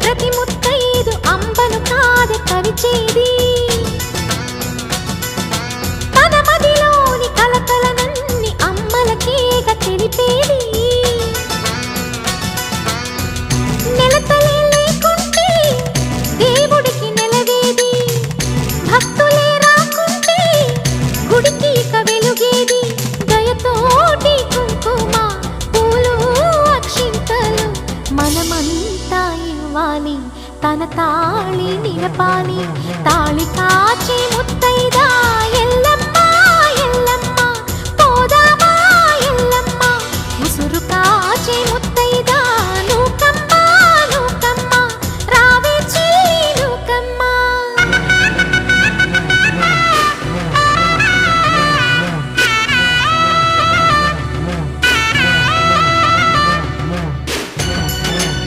ప్రతి ముత్తైదు అంబను కాదే కవిచేది తన మదిలోని కలకలనన్ని అమ్మలకేగ తెలిపేది నెలతలే లేకుంటే దేవుడికి నెలవేది భక్తులే రాకుంటే గుడికి ఇక వెలుగేది దయతోటి కుంకుమ పూలు అక్షింతలు మనమంతా ఇవ్వాలి తన తాళి నిలపాలి తాళి కాచి ముత్తైదా ఎల్ల